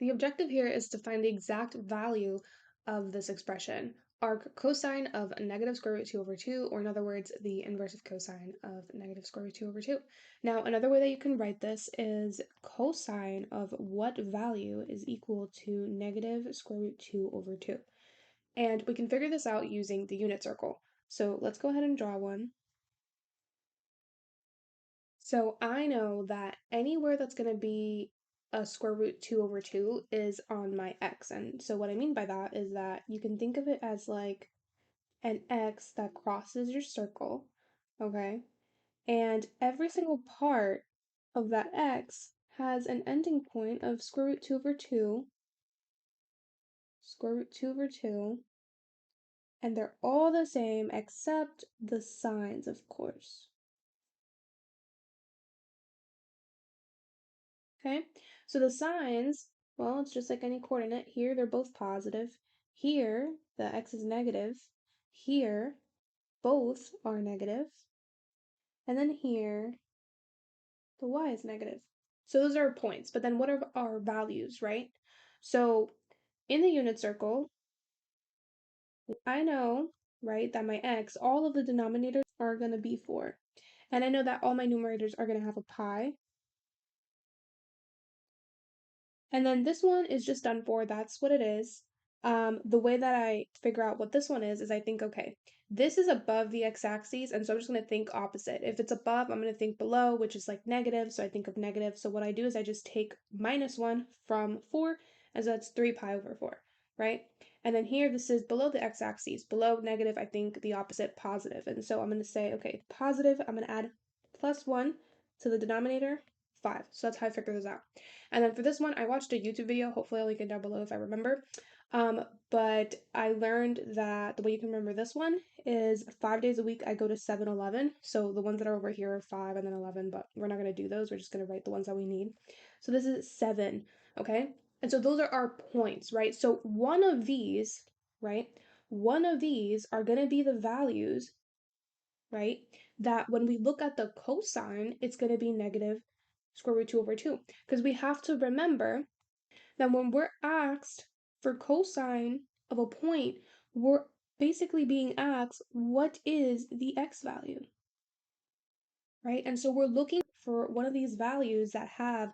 The objective here is to find the exact value of this expression, arc cosine of negative square root 2 over 2, or in other words, the inverse of cosine of negative square root 2 over 2. Now, another way that you can write this is cosine of what value is equal to negative square root 2 over 2. And we can figure this out using the unit circle. So let's go ahead and draw one. So I know that anywhere that's going to be a square root 2 over 2 is on my x. And so what I mean by that is that you can think of it as like an x that crosses your circle, okay? And every single part of that x has an ending point of square root 2 over 2, square root 2 over 2, and they're all the same except the signs, of course. Okay, so the signs, well, it's just like any coordinate. Here, they're both positive. Here, the x is negative. Here, both are negative. And then here, the y is negative. So those are our points. But then what are our values, right? So in the unit circle, I know, right, that my x, all of the denominators are going to be 4. And I know that all my numerators are going to have a pi. And then this one is just done for, that's what it is. The way that I figure out what this one is I think, okay, this is above the x-axis, and so I'm just going to think opposite. If it's above, I'm going to think below, which is like negative, so I think of negative. So what I do is I just take -1 from 4, and so that's 3 pi over 4, right? And then here, this is below the x-axis. Below negative, I think the opposite, positive. And so I'm going to say, okay, positive, I'm going to add +1 to the denominator, 5. So that's how I figure this out. And then for this one, I watched a YouTube video. Hopefully I'll link it down below if I remember. But I learned that the way you can remember this one is 5 days a week I go to 7-Eleven. So the ones that are over here are 5 and then 11, but we're not going to do those. We're just going to write the ones that we need. So this is 7, okay? And so those are our points, right? So one of these, right? One of these are going to be the values, right? That when we look at the cosine, it's going to be negative square root 2 over 2. Because we have to remember that when we're asked for cosine of a point, we're basically being asked what is the x value, right? And so we're looking for one of these values that have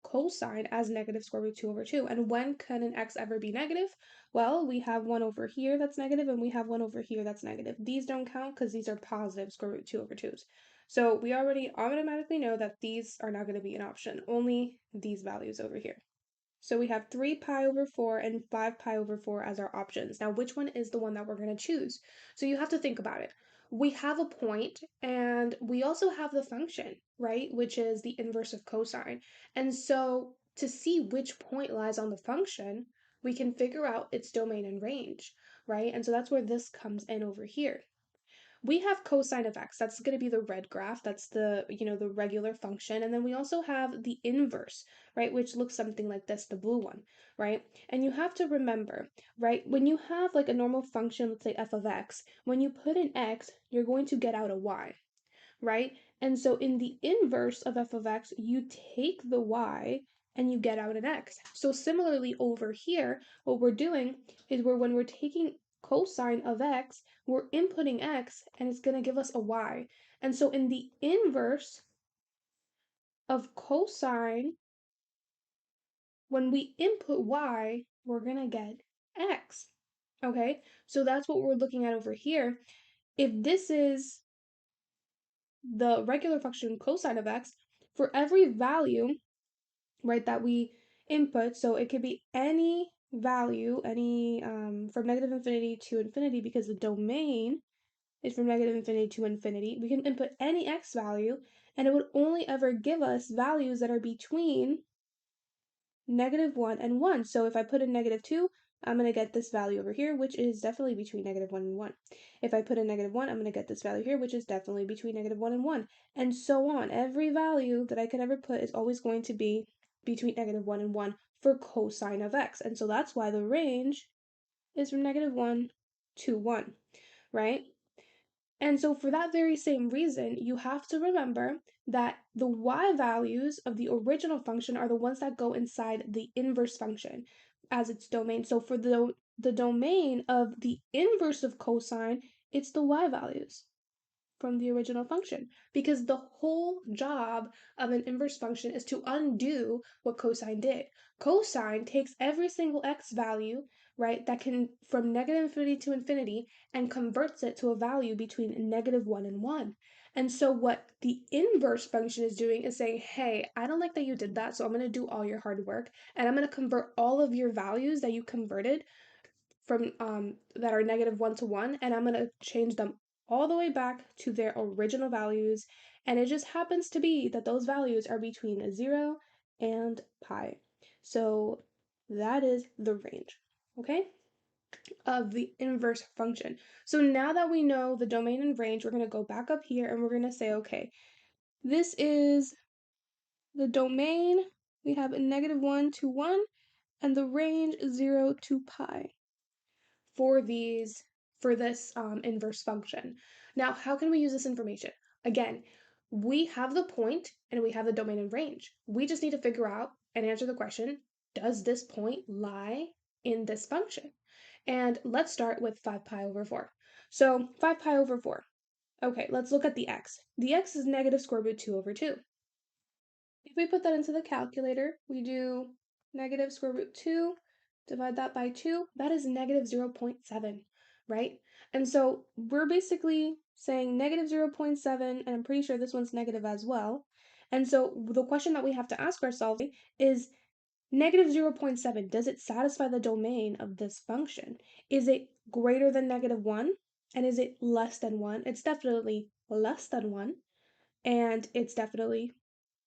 cosine as negative square root 2 over 2. And when can an x ever be negative? Well, we have one over here that's negative, and we have one over here that's negative. These don't count because these are positive square root 2 over 2's. So we already automatically know that these are not going to be an option, only these values over here. So we have 3 pi over 4 and 5 pi over 4 as our options. Now, which one is the one that we're going to choose? So you have to think about it. We have a point and we also have the function, right? Which is the inverse of cosine. And so to see which point lies on the function, we can figure out its domain and range, right? And so that's where this comes in over here. We have cosine of x. That's going to be the red graph. That's the, the regular function. And then we also have the inverse, right, which looks something like this, the blue one, right? And you have to remember, right, when you have like a normal function, let's say f of x, when you put in x, you're going to get out a y, right? And so in the inverse of f of x, you take the y and you get out an x. So similarly over here, what we're doing is when we're taking cosine of x, we're inputting x and it's going to give us a y. And so in the inverse of cosine, when we input y, we're going to get x. Okay, so that's what we're looking at over here. If this is the regular function cosine of x, for every value, right, that we input, so it could be any value, any from negative infinity to infinity, because the domain is from negative infinity to infinity, we can input any x value, and it would only ever give us values that are between -1 and 1. So if I put in -2, I'm going to get this value over here, which is definitely between -1 and 1. If I put in -1, I'm going to get this value here, which is definitely between -1 and 1. And so on. Every value that I could ever put is always going to be between -1 and 1 for cosine of x. And so that's why the range is from -1 to 1, right? And so for that very same reason, you have to remember that the y values of the original function are the ones that go inside the inverse function as its domain. So for the domain of the inverse of cosine, it's the y values from the original function, because the whole job of an inverse function is to undo what cosine did. Cosine takes every single x value, right, that can from negative infinity to infinity, and converts it to a value between -1 and 1. And so what the inverse function is doing is saying, hey, I don't like that you did that, so I'm going to do all your hard work, and I'm going to convert all of your values that you converted from that are -1 to 1, and I'm going to change them all the way back to their original values, and it just happens to be that those values are between 0 and pi. So that is the range, okay, of the inverse function. So now that we know the domain and range, we're going to go back up here and we're going to say, okay, this is the domain. We have a -1 to 1, and the range 0 to pi for this inverse function. Now, how can we use this information? Again, we have the point and we have the domain and range. We just need to figure out and answer the question, does this point lie in this function? And let's start with 5 pi over 4. So 5 pi over 4. Okay, let's look at the x. The x is negative square root 2 over 2. If we put that into the calculator, we do negative square root 2, divide that by 2, that is negative 0.7, right? And so we're basically saying negative 0.7, and I'm pretty sure this one's negative as well. And so the question that we have to ask ourselves is negative 0.7, does it satisfy the domain of this function? Is it greater than -1? And is it less than 1? It's definitely less than 1. And it's definitely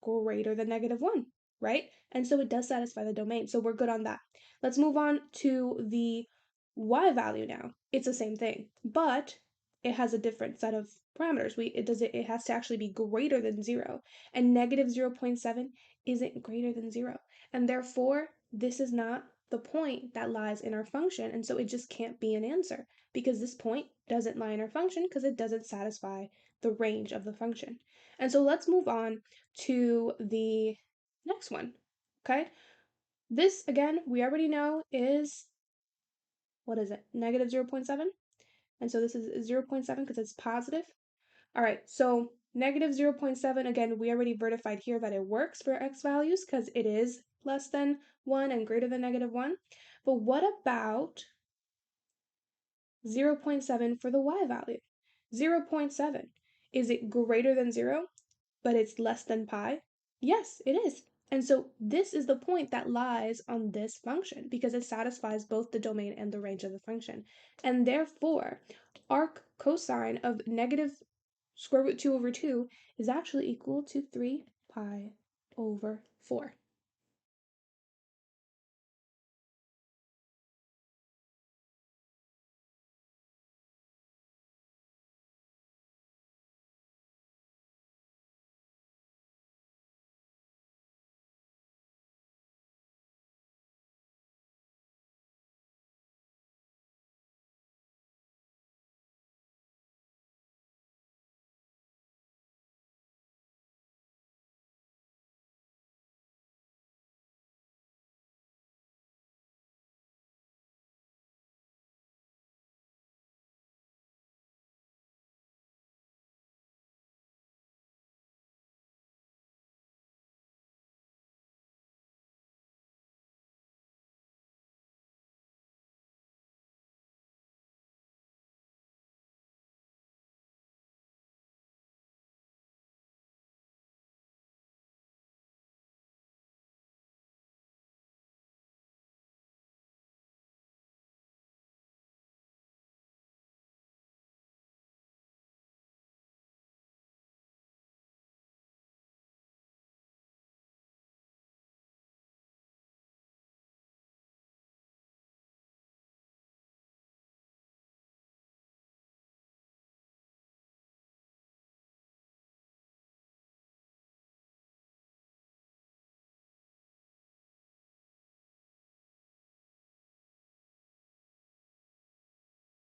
greater than -1, right? And so it does satisfy the domain. So we're good on that. Let's move on to the y value now. It's the same thing, but it has a different set of parameters. It has to actually be greater than 0, and negative 0.7 isn't greater than 0. And therefore, this is not the point that lies in our function, and so it just can't be an answer because this point doesn't lie in our function because it doesn't satisfy the range of the function. And so let's move on to the next one, okay? This, again, we already know is, what is it, negative 0.7? And so this is 0.7 because it's positive. All right, so negative 0.7, again, we already verified here that it works for x values because it is less than 1 and greater than -1. But what about 0.7 for the y value? 0.7, is it greater than 0? But it's less than pi? Yes, it is. And so this is the point that lies on this function because it satisfies both the domain and the range of the function. And therefore, arc cosine of negative square root 2 over 2 is actually equal to 3 pi over 4.